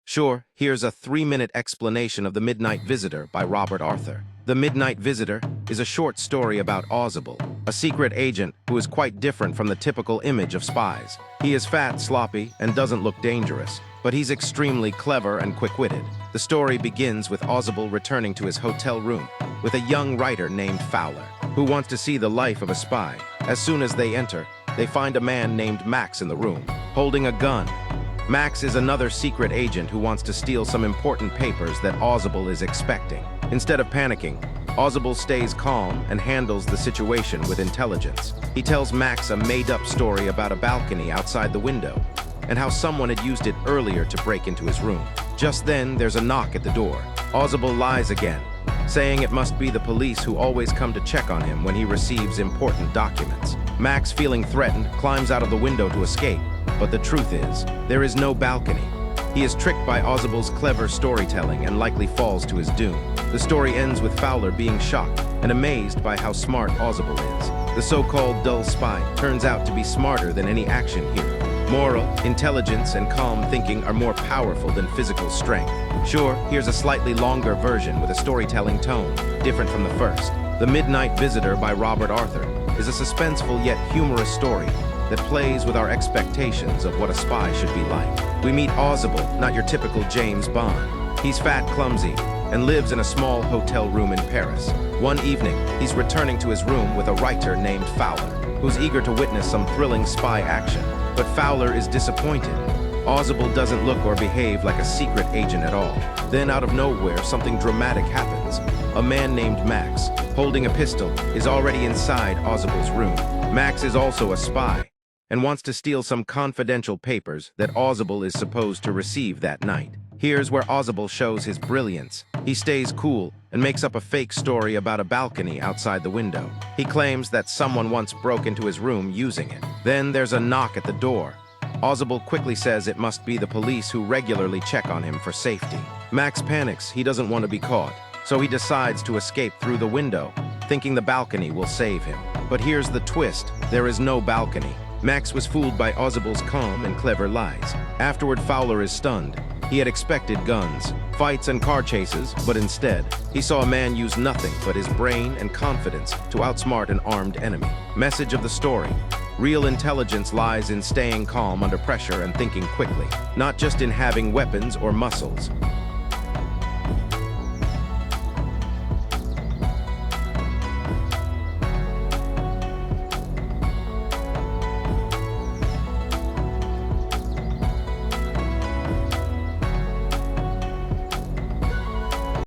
Sure, here's a 3-minute explanation of The Midnight Visitor by Robert Arthur. The Midnight Visitor is a short story about Ausible, a secret agent who is quite different from the typical image of spies. He is fat, sloppy, and doesn't look dangerous, but he's extremely clever and quick-witted. The story begins with Ausible returning to his hotel room with a young writer named Fowler, who wants to see the life of a spy. As soon as they enter, they find a man named Max in the room, holding a gun. Max is another secret agent who wants to steal some important papers that Ausible is expecting. Instead of panicking, Ausible stays calm and handles the situation with intelligence. He tells Max a made-up story about a balcony outside the window and how someone had used it earlier to break into his room. Just then, there's a knock at the door. Ausible lies again, saying it must be the police who always come to check on him when he receives important documents. Max, feeling threatened, climbs out of the window to escape, but the truth is, there is no balcony. He is tricked by Ausible's clever storytelling and likely falls to his doom. The story ends with Fowler being shocked and amazed by how smart Ausible is. The so-called dull spy turns out to be smarter than any action hero. Moral, intelligence, and calm thinking are more powerful than physical strength. Sure, here's a slightly longer version with a storytelling tone, different from the first. The Midnight Visitor by Robert Arthur is a suspenseful yet humorous story that plays with our expectations of what a spy should be like. We meet Ausible, not your typical James Bond. He's fat, clumsy, and lives in a small hotel room in Paris. One evening, he's returning to his room with a writer named Fowler, who's eager to witness some thrilling spy action. But Fowler is disappointed. Ausible doesn't look or behave like a secret agent at all. Then, out of nowhere, something dramatic happens. A man named Max, holding a pistol, is already inside Ausible's room. Max is also a spy and wants to steal some confidential papers that Ausible is supposed to receive that night. Here's where Ausible shows his brilliance. He stays cool and makes up a fake story about a balcony outside the window. He claims that someone once broke into his room using it. Then there's a knock at the door. Ausible quickly says it must be the police who regularly check on him for safety. Max panics. He doesn't want to be caught, so he decides to escape through the window, thinking the balcony will save him. But here's the twist. There is no balcony. Max was fooled by Ausible's calm and clever lies. Afterward, Fowler is stunned. He had expected guns, fights, and car chases, but instead, he saw a man use nothing but his brain and confidence to outsmart an armed enemy. Message of the story: real intelligence lies in staying calm under pressure and thinking quickly, not just in having weapons or muscles.